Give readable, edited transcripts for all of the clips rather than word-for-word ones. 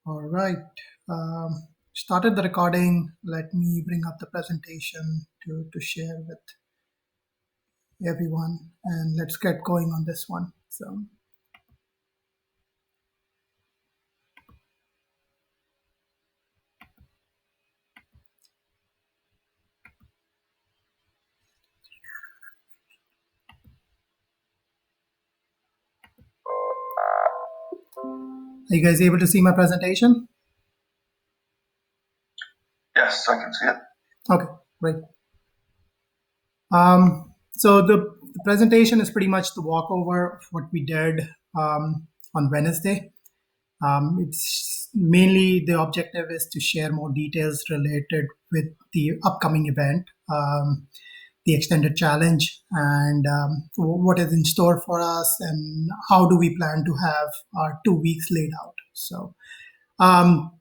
All right. Started the recording. Let me bring up the presentation to share with everyone, and let's get going on this one. So, are you guys able to see my presentation? Yes, I can see it. Okay, great. So the presentation is pretty much the walkover of what we did on Wednesday. It's mainly the objective is to share more details related with the upcoming event, the extended challenge, and what is in store for us, and how do we plan to have our 2 weeks laid out. So um,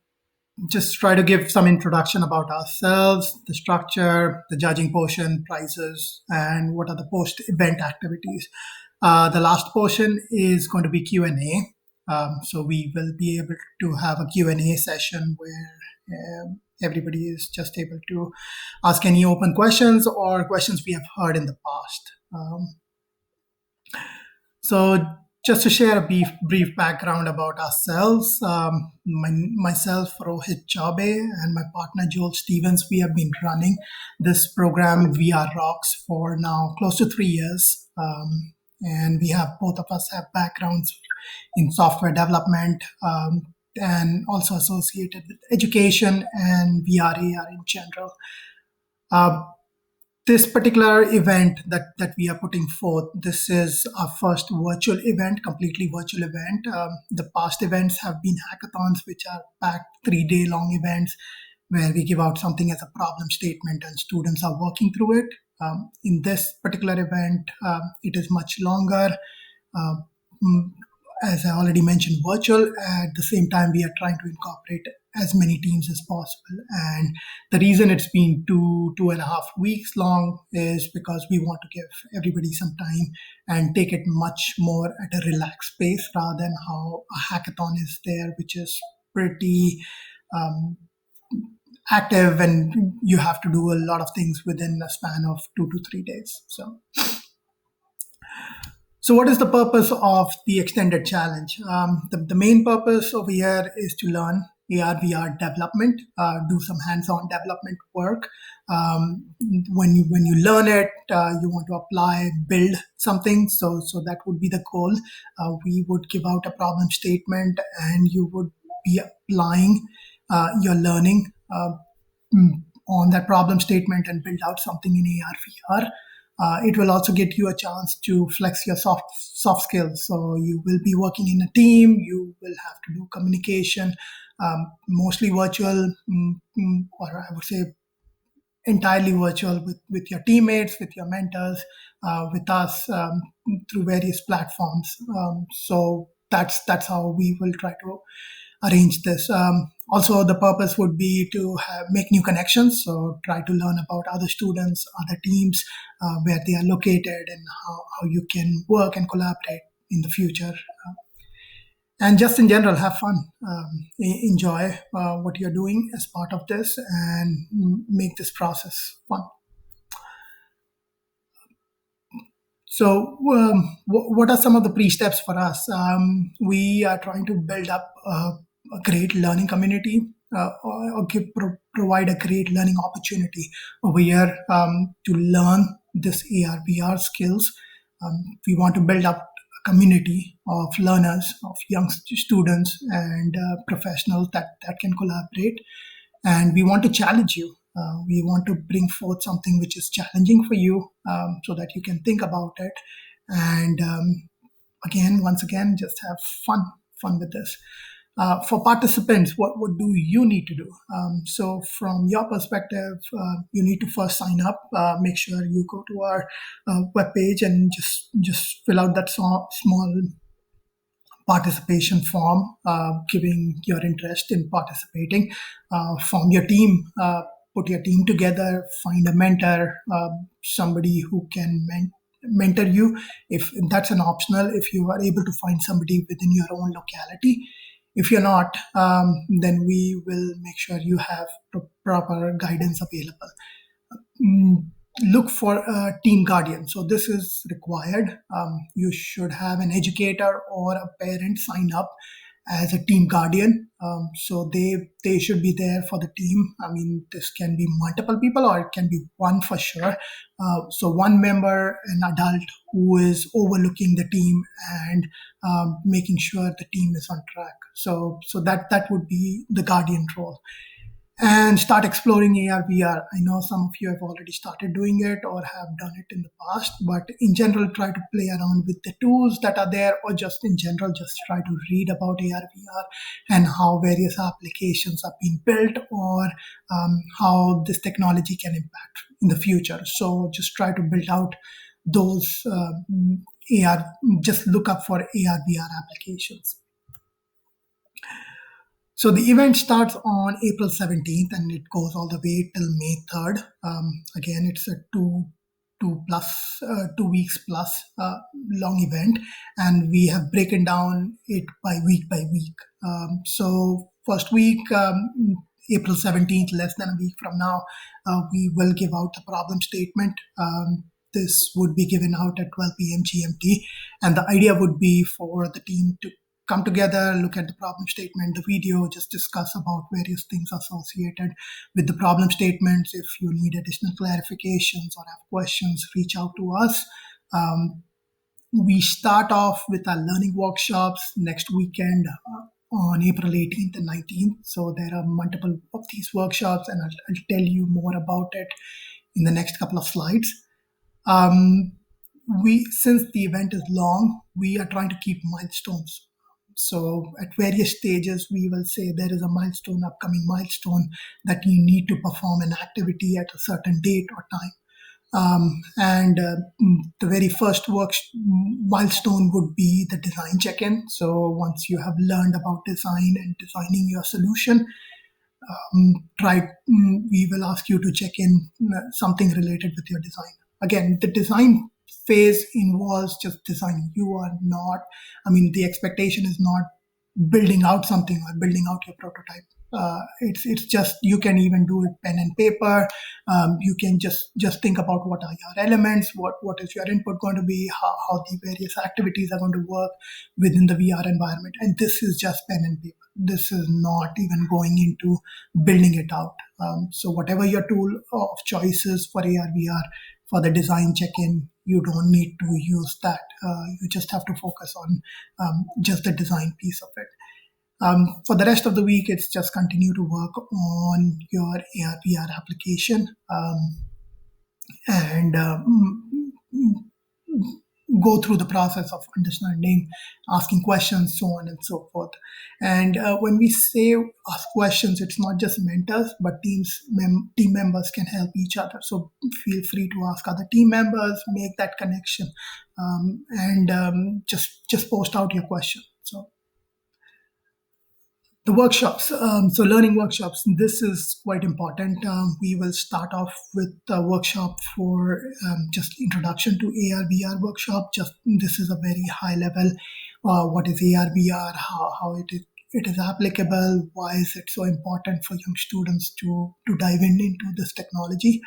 just try to give some introduction about ourselves, the structure, the judging portion, prizes, and what are the post-event activities. The last portion is going to be Q&A. So we will be able to have a Q&A session where everybody is just able to ask any open questions or questions we have heard in the past. So just to share a brief background about ourselves, myself, Rohit Chaube, and my partner, Joel Stevens, we have been running this program, VRoKCs, for now close to 3 years. And we have, both of us have backgrounds in software development and also associated with education and VR, AR in general. This particular event that we are putting forth, this is our first virtual event, completely virtual event. The past events have been hackathons, which are packed 3-day long events where we give out something as a problem statement and students are working through it. In this particular event, it is much longer. As I already mentioned, virtual. At the same time, we are trying to incorporate as many teams as possible. And the reason it's been 2.5 weeks long is because we want to give everybody some time and take it much more at a relaxed pace rather than how a hackathon is there, which is pretty active and you have to do a lot of things within a span of 2 to 3 days. So what is the purpose of the extended challenge? The main purpose over here is to learn AR, VR development, do some hands-on development work. When you learn it, you want to apply, build something. So that would be the goal. We would give out a problem statement and you would be applying your learning on that problem statement and build out something in AR, VR. It will also get you a chance to flex your soft skills. So you will be working in a team. You will have to do communication, mostly virtual, or I would say entirely virtual with your teammates, with your mentors, with us through various platforms. So that's how we will try to arrange this. Also, the purpose would be to make new connections. So try to learn about other students, other teams, where they are located, and how you can work and collaborate in the future. And just in general, have fun, enjoy what you're doing as part of this, and make this process fun. So, what are some of the pre-steps for us? We are trying to build up a great learning community, or provide a great learning opportunity over here to learn this AR, VR skills. We want to build up a community of learners, of young students and professionals that can collaborate. And we want to challenge you. We want to bring forth something which is challenging for you, so that you can think about it. And once again, just have fun with this. For participants, what do you need to do? So from your perspective, you need to first sign up. Make sure you go to our webpage and just fill out that small participation form, giving your interest in participating. Form your team, put your team together, find a mentor, somebody who can mentor you. If that's an optional, if you are able to find somebody within your own locality, If you're not, then we will make sure you have proper guidance available. Mm, Look for a team guardian. So this is required. You should have an educator or a parent sign up as a team guardian. So they should be there for the team. I mean, this can be multiple people or it can be one for sure. So one member, an adult who is overlooking the team and making sure the team is on track. So that would be the guardian role, and start exploring AR VR. I know some of you have already started doing it or have done it in the past, but in general, try to play around with the tools that are there, or just in general, just try to read about AR VR and how various applications are being built, or how this technology can impact in the future. So just try to build out those AR, just look up for AR VR applications. So the event starts on April 17th and it goes all the way till May 3rd. Again, it's a 2 weeks plus long event, and we have broken down it by week. So first week, April 17th, less than a week from now, we will give out the problem statement. This would be given out at 12 p.m. GMT, and the idea would be for the team to come together, look at the problem statement, the video, just discuss about various things associated with the problem statements. If you need additional clarifications or have questions, reach out to us. We start off with our learning workshops next weekend on April 18th and 19th. So there are multiple of these workshops, and I'll tell you more about it in the next couple of slides. Since the event is long, we are trying to keep milestones. So at various stages, we will say there is a milestone, upcoming milestone, that you need to perform an activity at a certain date or time. And the very first milestone would be the design check-in. So once you have learned about design and designing your solution, we will ask you to check in something related with your design. Again, the design phase involves just designing. You are not, the expectation is not building out something or building out your prototype. It's just, you can even do it pen and paper. You can just think about what are your elements, what is your input going to be, how the various activities are going to work within the VR environment. And this is just pen and paper. This is not even going into building it out. So whatever your tool of choice is for AR VR, for the design check-in, you don't need to use that. You just have to focus on just the design piece of it. For the rest of the week, it's just continue to work on your AR VR application, and go through the process of understanding, asking questions, so on and so forth. And when we say ask questions, it's not just mentors, but team members can help each other. So feel free to ask other team members, make that connection, and just post out your question. So the workshops, so learning workshops, this is quite important. We will start off with a workshop for just introduction to AR VR workshop. Just this is a very high level. What is AR VR? How it is applicable? Why is it so important for young students to dive into this technology?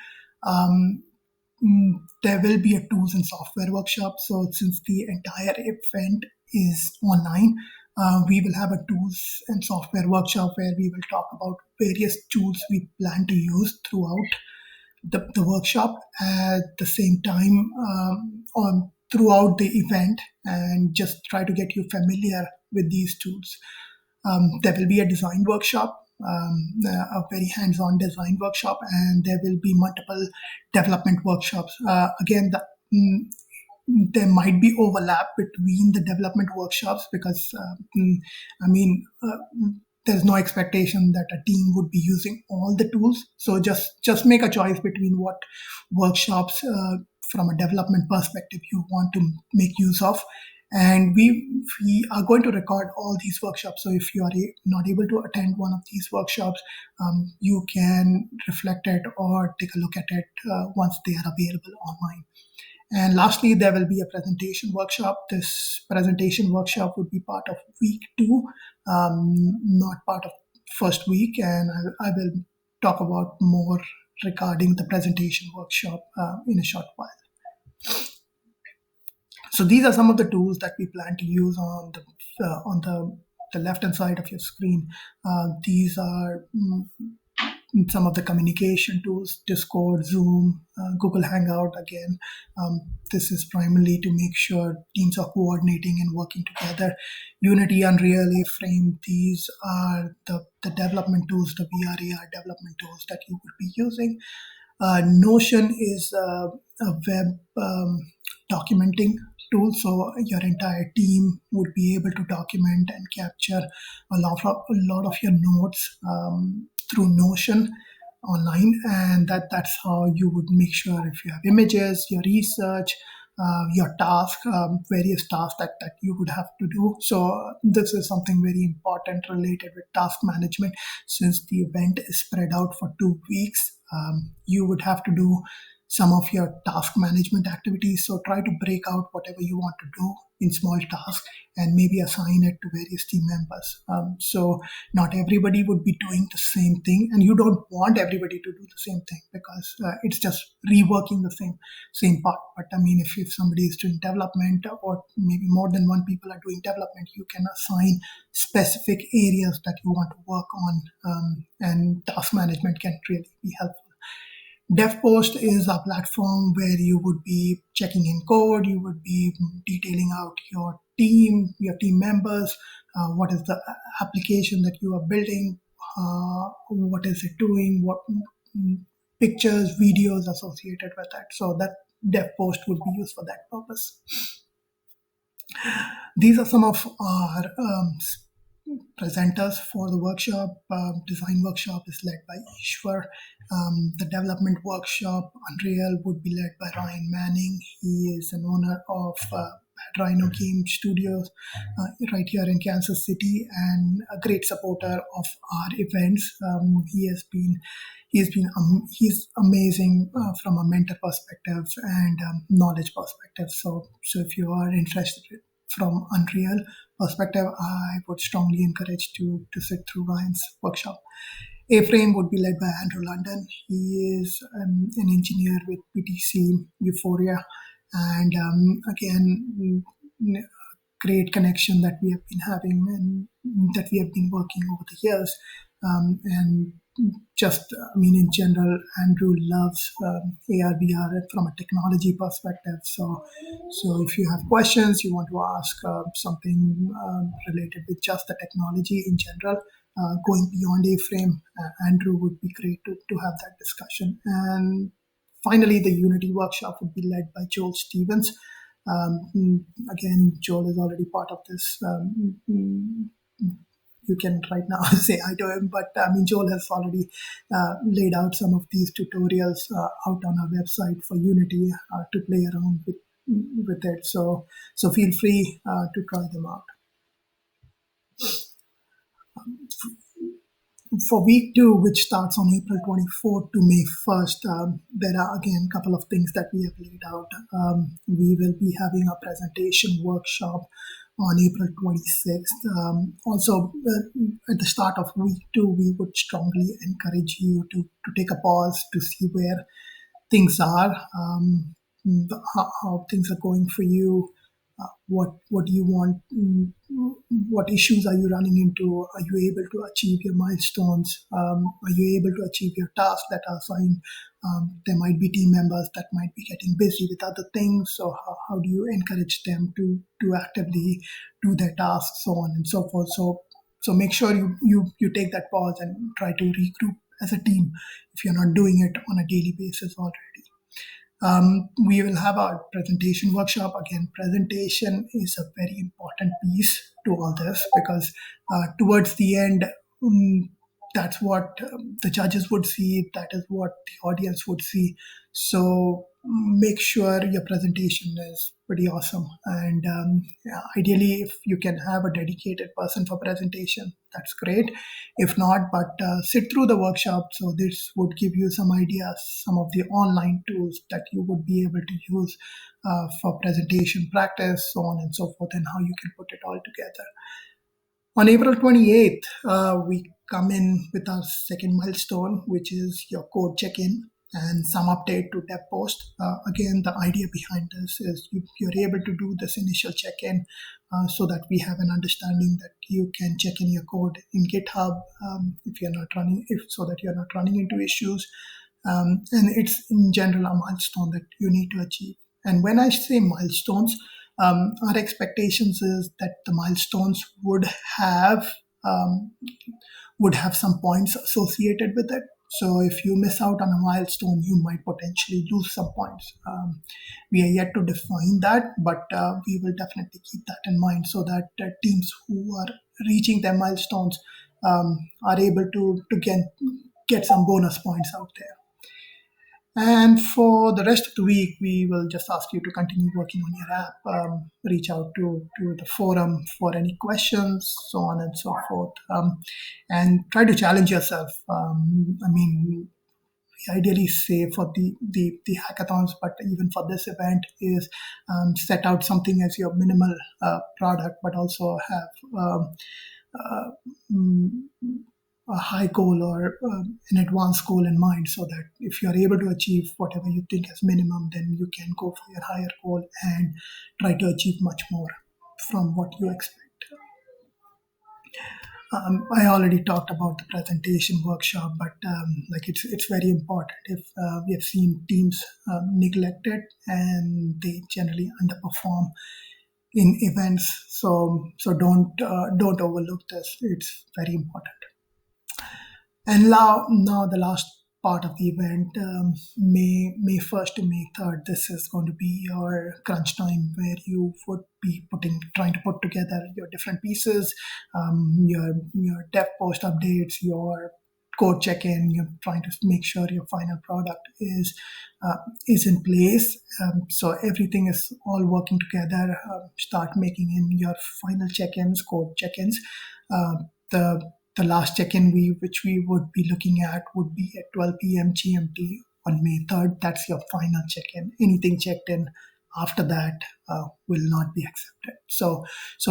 There will be a tools and software workshop. So since the entire event is online, we will have a tools and software workshop where we will talk about various tools we plan to use throughout the workshop at the same time, throughout the event, and just try to get you familiar with these tools. There will be a design workshop, a very hands-on design workshop, and there will be multiple development workshops. Again, there might be overlap between the development workshops because, there's no expectation that a team would be using all the tools. So just make a choice between what workshops from a development perspective you want to make use of. And we are going to record all these workshops. So if you are not able to attend one of these workshops, you can reflect it or take a look at it once they are available online. And lastly, there will be a presentation workshop. This presentation workshop would be part of week 2. not part of first week, and I will talk about more regarding the presentation workshop in a short while. So these are some of the tools that we plan to use on the left hand side of your screen. These are some of the communication tools: Discord, Zoom, Google Hangout. Again, this is primarily to make sure teams are coordinating and working together. Unity, Unreal, A-Frame, these are the development tools, the VRAR development tools that you would be using. Notion is a web documenting tool, so your entire team would be able to document and capture a lot of your notes through Notion online, and that's how you would make sure if you have images, your research, your task, various tasks that you would have to do. So this is something very important related with task management. Since the event is spread out for 2 weeks, you would have to do some of your task management activities. So try to break out whatever you want to do in small tasks and maybe assign it to various team members. So not everybody would be doing the same thing, and you don't want everybody to do the same thing because it's just reworking the same part. But I mean, if somebody is doing development, or maybe more than one people are doing development, you can assign specific areas that you want to work on, and task management can really be helpful. DevPost is a platform where you would be checking in code, you would be detailing out your team members, what is the application that you are building, what is it doing, what pictures, videos associated with that. So that DevPost would be used for that purpose. These are some of our presenters for the workshop. Design workshop is led by Ishwar. The development workshop, Unreal, would be led by Ryan Manning. He is an owner of Rhino Game Studios right here in Kansas City, and a great supporter of our events. He's amazing from a mentor perspective and knowledge perspective. So if you are interested from Unreal perspective, I would strongly encourage to sit through Ryan's workshop. A-Frame would be led by Andrew London. He is an engineer with PTC Euphoria, and again, great connection that we have been having and that we have been working over the years. And just, I mean, in general, Andrew loves AR, VR from a technology perspective. So if you have questions, you want to ask something related with just the technology in general, going beyond A-Frame, Andrew would be great to have that discussion. And finally, the Unity workshop would be led by Joel Stevens. Again, Joel is already part of this. You can right now say hi to him, but I mean, Joel has already laid out some of these tutorials out on our website for Unity to play around with it. So feel free to try them out. For week 2, which starts on April 24th to May 1st, there are again a couple of things that we have laid out. We will be having a presentation workshop on April 26th. Also, at the start of week 2, we would strongly encourage you to take a pause to see where things are, how things are going for you, what do you want, what issues are you running into, are you able to achieve your milestones, are you able to achieve your tasks that are assigned. There might be team members that might be getting busy with other things, so how do you encourage them to actively do their tasks, so on and so forth. So make sure you take that pause and try to regroup as a team if you're not doing it on a daily basis already. We will have our presentation workshop. Again, presentation is a very important piece to all this because towards the end, that's what the judges would see, that is what the audience would see. So make sure your presentation is pretty awesome. And yeah, ideally, if you can have a dedicated person for presentation, that's great. If not, but sit through the workshop. So this would give you some ideas, some of the online tools that you would be able to use for presentation practice, so on and so forth, and how you can put it all together. On April 28th, we come in with our second milestone, which is your code check-in and some update to dev post. Again, the idea behind this is you're able to do this initial check-in so that we have an understanding that you can check in your code in GitHub if you're not running, if so that you're not running into issues. And it's in general a milestone that you need to achieve. And when I say milestones, our expectations is that the milestones have um, would have some points associated with it. So if you miss out on a milestone, you might potentially lose some points. We are yet to define that, but we will definitely keep that in mind so that teams who are reaching their milestones are able to get some bonus points out there. And for the rest of the week, we will just ask you to continue working on your app, reach out to the forum for any questions, so on and so forth, and try to challenge yourself. I mean, we ideally say for the hackathons, but even for this event, is set out something as your minimal product, but also have uh, mm, a high goal or an advanced goal in mind so that if you're able to achieve whatever you think as minimum, then you can go for your higher goal and try to achieve much more from what you expect. I already talked about the presentation workshop, but like it's very important. If we have seen teams neglect it and they generally underperform in events, so don't overlook this. It's very important. And now the last part of the event, May 1st to May 3rd, this is going to be your crunch time where you would be trying to put together your different pieces, your dev post updates, your code check-in. You're trying to make sure your final product uh, is in place. So everything is all working together. Start making in your final check-ins, code check-ins. Uh, the the last check-in which we would be looking at would be at 12 p.m. GMT on May 3rd. That's your final check-in. Anything checked in after that will not be accepted. So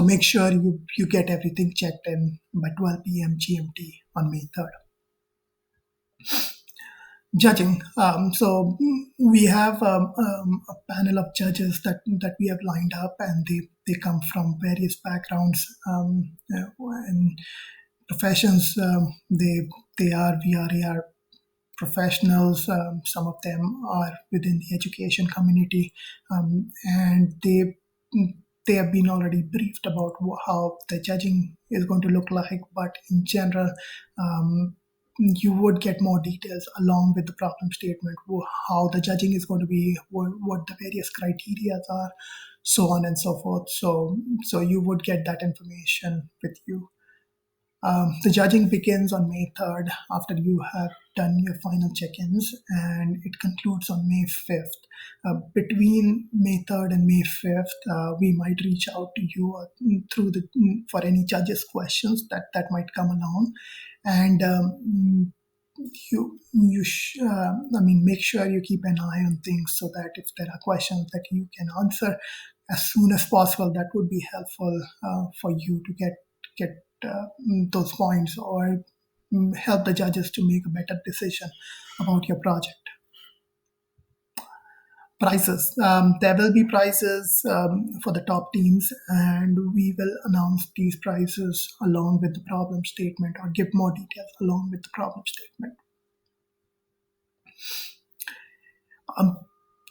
make sure you get everything checked in by 12 p.m. GMT on May 3rd. Judging. So we have a panel of judges that we have lined up, and they come from various backgrounds and professions. They are VRAR professionals. Some of them are within the education community, and they have been already briefed about how the judging is going to look like. But in general, you would get more details along with the problem statement, how the judging is going to be, what the various criteria are, so on and so forth. So you would get that information with you. The judging begins on May 3rd after you have done your final check ins, and it concludes on May 5th. Between May 3rd and May 5th, we might reach out to you for any judges' questions that might come along. And I mean, make sure you keep an eye on things so that if there are questions that you can answer as soon as possible, that would be helpful for you to get those points, or help the judges to make a better decision about your project. Prizes. There will be prizes for the top teams, and we will announce these prizes along with the problem statement, or give more details along with the problem statement. Um,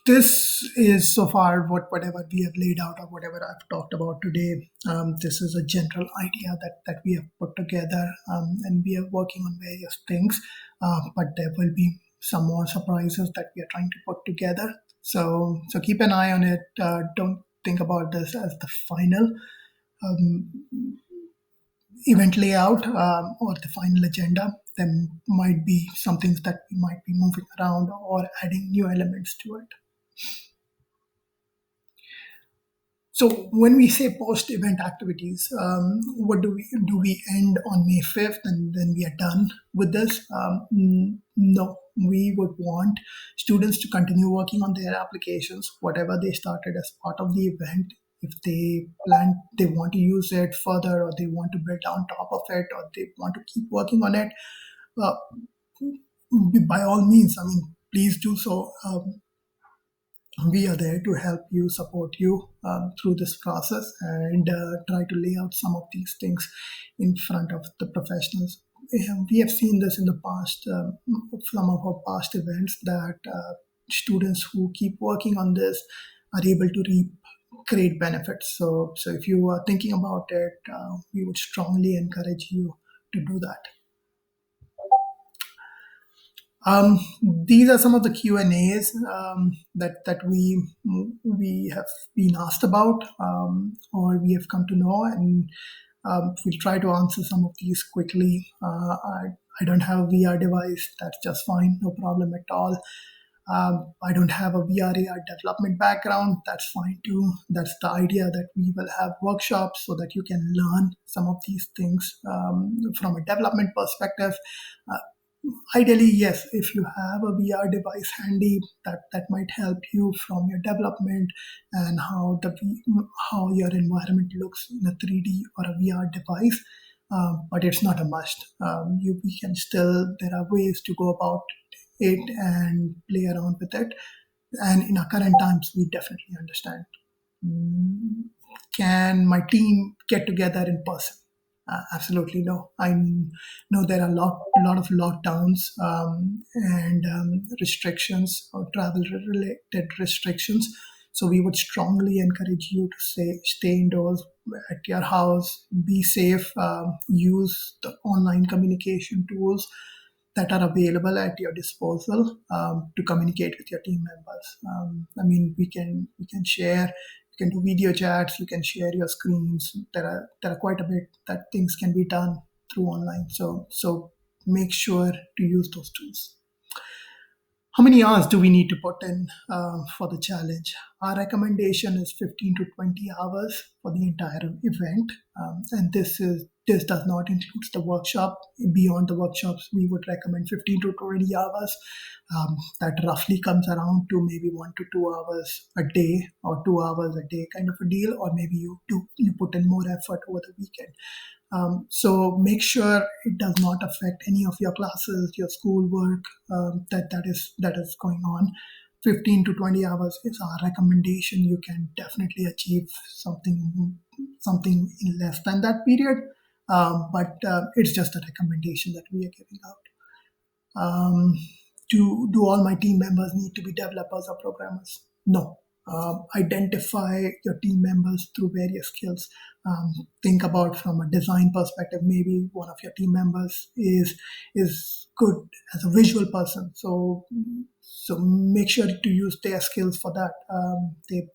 this is so far whatever we have laid out, or whatever I've talked about today. This is a general idea that we have put together, and we are working on various things, but there will be some more surprises that we are trying to put together. So keep an eye on it. Don't think about this as the final um, event layout or the final agenda. There might be some things that we might be moving around or adding new elements to it. So when we say post-event activities, what do? We end on May 5th and then we are done with this? No, we would want students to continue working on their applications, whatever they started as part of the event. if they want to use it further, or they want to build on top of it, or they want to keep working on it, uh, by all means, I mean, please do so. We are there to help you, support you through this process, and try to lay out some of these things in front of the professionals. We have seen this in the past, some of our past events, that students who keep working on this are able to reap great benefits. So if you are thinking about it, we would strongly encourage you to do that. Um, these are some of the Q and A's that we have been asked about, or we have come to know, and we'll try to answer some of these quickly. I don't have a VR device. That's just fine, no problem at all. I don't have a VR AR development background. That's fine too. That's the idea, that we will have workshops so that you can learn some of these things from a development perspective. Uh, Ideally, yes, if you have a VR device handy, that might help you from your development, and how your environment looks in a 3D or a VR device. But it's not a must. We can still, there are ways to go about it and play around with it. And in our current times, we definitely understand. Mm, Can my team get together in person? Absolutely no. I know there are a lot of lockdowns, and restrictions, or travel related restrictions. So we would strongly encourage you to stay indoors at your house, be safe, use the online communication tools that are available at your disposal to communicate with your team members. I mean, we can share, you can do video chats, you can share your screens. There are quite a bit that things can be done through online. So make sure to use those tools. How many hours do we need to put in for the challenge? Our recommendation is 15 to 20 hours for the entire event, and this does not include the workshop. Beyond the workshops, we would recommend 15 to 20 hours. That roughly comes around to maybe 1 to 2 hours a day, or 2 hours a day kind of a deal, or maybe you put in more effort over the weekend. So make sure it does not affect any of your classes, your schoolwork, that is going on. 15 to 20 hours is our recommendation. You can definitely achieve something in less than that period, but it's just a recommendation that we are giving out. Um, do all my team members need to be developers or programmers? No. Identify your team members through various skills. Think about, from a design perspective, maybe one of your team members is good as a visual person. So make sure to use their skills for that. They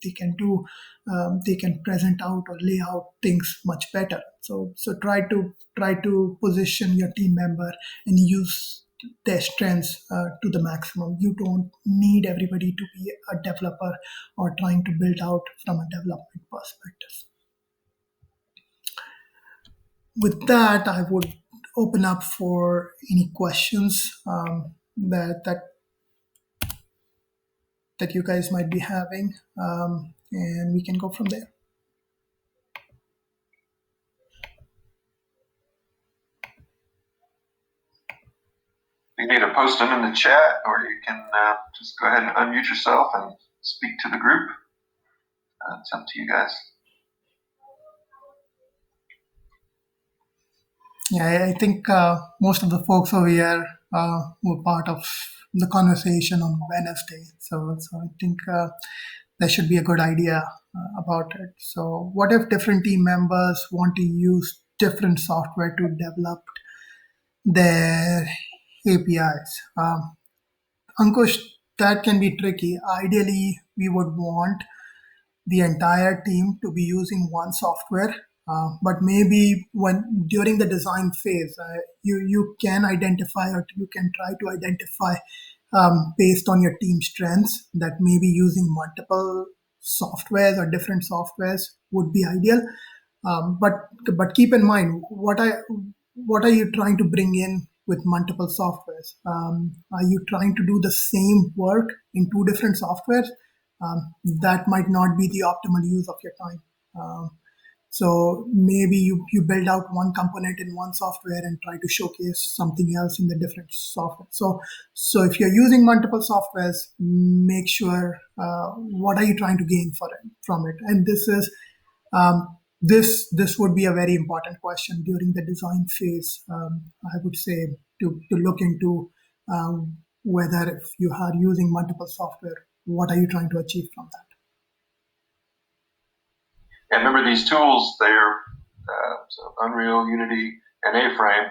can present out or lay out things much better. So try to position your team member and use their strengths to the maximum. You don't need everybody to be a developer or trying to build out from a development perspective. With that, I would open up for any questions that you guys might be having, and we can go from there. You can either post them in the chat, or you can just go ahead and unmute yourself and speak to the group. It's up to you guys. Yeah, I think most of the folks over here were part of the conversation on Wednesday. So I think there should be a good idea about it. So, what if different team members want to use different software to develop their APIs? Ankush, that can be tricky. Ideally, we would want the entire team to be using one software. But maybe when during the design phase, you can identify, or you can try to identify, based on your team strengths, that maybe using multiple softwares or different softwares would be ideal. But keep in mind, what are you trying to bring in with multiple softwares? Are you trying to do the same work in two different softwares? That might not be the optimal use of your time. So maybe you build out one component in one software and try to showcase something else in the different software. So if you're using multiple softwares, make sure what are you trying to gain from it. And this would be a very important question during the design phase. I would say to look into whether if you are using multiple software, what are you trying to achieve from that? And remember, these tools, they're so Unreal, Unity, and A-Frame,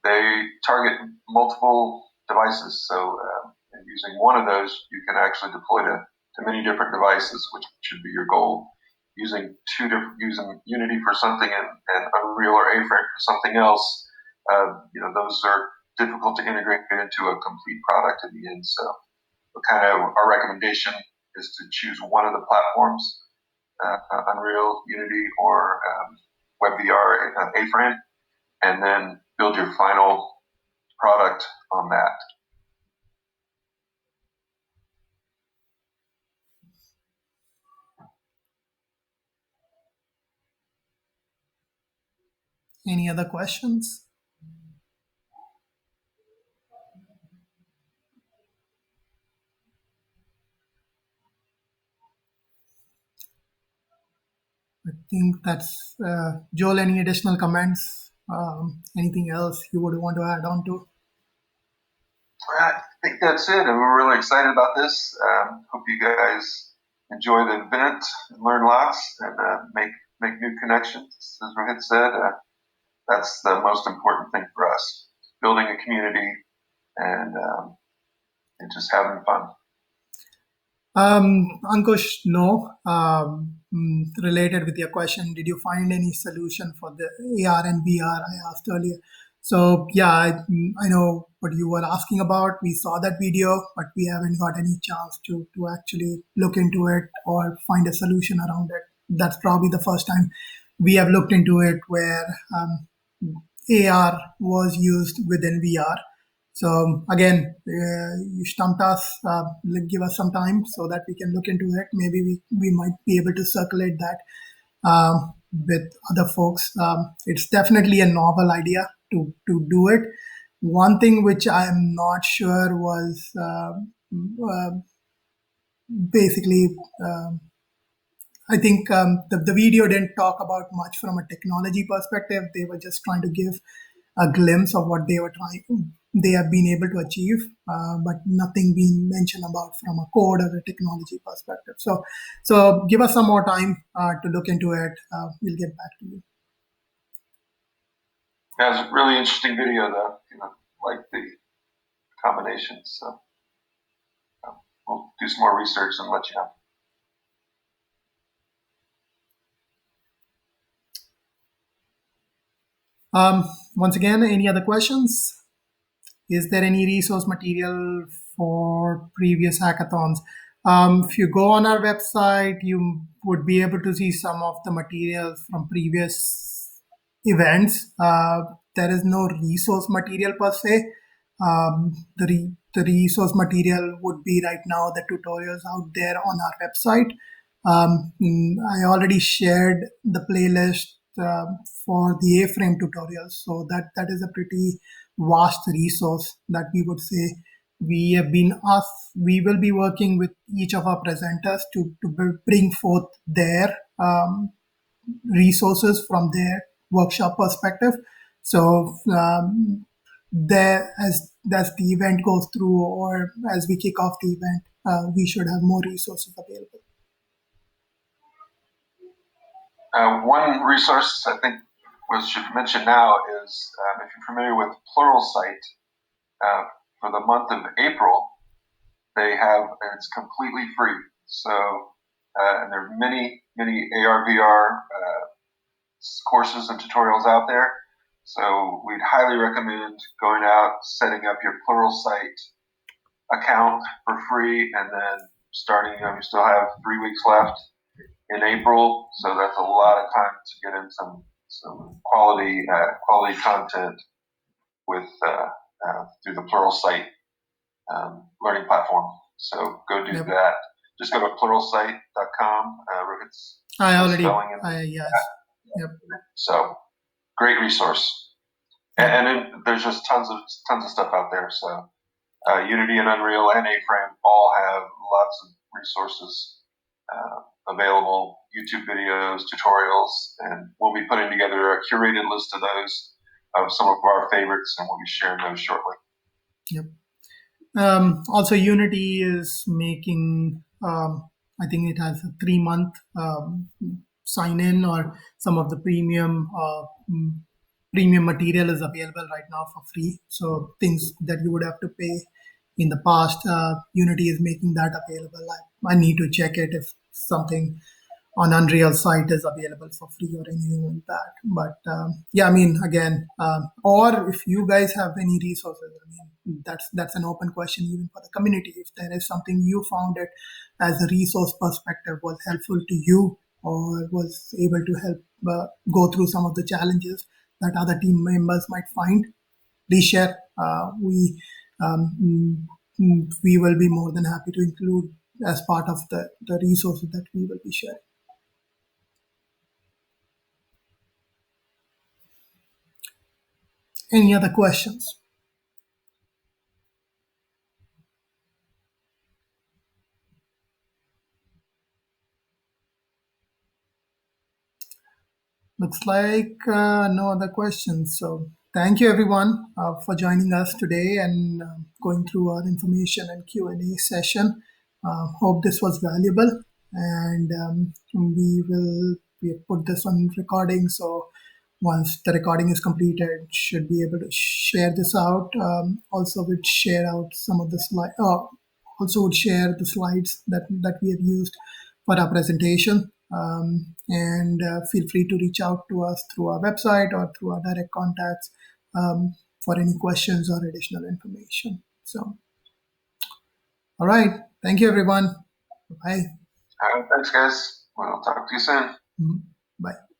they target multiple devices. So using one of those, you can actually deploy to many different devices, which should be your goal. Using Unity for something and Unreal or A-Frame for something else, those are difficult to integrate into a complete product in the end. So kind of our recommendation is to choose one of the platforms, Unreal, Unity, or WebVR A-Frame, and then build your final product on that. Any other questions? I think that's Joel. Any additional comments? Anything else you would want to add on to? I think that's it, and we're really excited about this. Hope you guys enjoy the event and learn lots and make new connections. As Rohit said, that's the most important thing for us: building a community and just having fun. Ankush, no. Related with your question, did you find any solution for the AR and VR I asked earlier? So yeah, I know what you were asking about. We saw that video, but we haven't got any chance to actually look into it or find a solution around it. That's probably the first time we have looked into it where AR was used within VR. So again, you stumped us. Give us some time so that we can look into it. Maybe we might be able to circulate that with other folks. It's definitely a novel idea to do it. One thing which I am not sure was basically. I think the video didn't talk about much from a technology perspective. They were just trying to give a glimpse of what they have been able to achieve, but nothing being mentioned about from a code or a technology perspective. So give us some more time to look into it. We'll get back to you. Yeah, it was a really interesting video, though. Like the combinations. So we'll do some more research and let you know. Once again, any other questions? Is there any resource material for previous hackathons? If you go on our website, you would be able to see some of the materials from previous events. There is no resource material per se. The resource material would be right now the tutorials out there on our website. I already shared the playlist for the A-frame tutorials, so that is a pretty vast resource that we would say. We have been asked, we will be working with each of our presenters to bring forth their resources from their workshop perspective. So there, as the event goes through or as we kick off the event, we should have more resources available. One resource I think was should mention now is if you're familiar with Pluralsight, for the month of April, they have it's completely free. So and there are many AR VR courses and tutorials out there. So we'd highly recommend going out, setting up your Pluralsight account for free, and then starting. We still have 3 weeks left in April, so that's a lot of time to get in some quality content with through the Pluralsight learning platform. So go do that. just go to pluralsight.com. It's I no already, spelling in the yes, yep, so great resource. yep. And then there's just tons of stuff out there. So Unity and Unreal and A-Frame all have lots of resources available, YouTube videos, tutorials, and we'll be putting together a curated list of those, of some of our favorites, and we'll be sharing those shortly. Yep. Also, Unity is making, I think it has a 3 month sign in, or some of the premium material is available right now for free. So, things that you would have to pay in the past, Unity is making that available. I need to check it if something on Unreal site is available for free or anything like that. But yeah, I mean, again, or if you guys have any resources, I mean, that's an open question even for the community. If there is something you found it as a resource perspective was helpful to you, or was able to help go through some of the challenges that other team members might find, please share. We will be more than happy to include as part of the resources that we will be sharing. Any other questions? Looks like no other questions. So thank you everyone for joining us today and going through our information and Q&A session. Hope this was valuable, and we have put this on recording. So once the recording is completed, should be able to share this out. Also, would share out some of the slide. Also, would share the slides that we have used for our presentation. And feel free to reach out to us through our website or through our direct contacts for any questions or additional information. So, all right. Thank you, everyone. Bye. Thanks, guys. We'll talk to you soon. Mhm. Bye.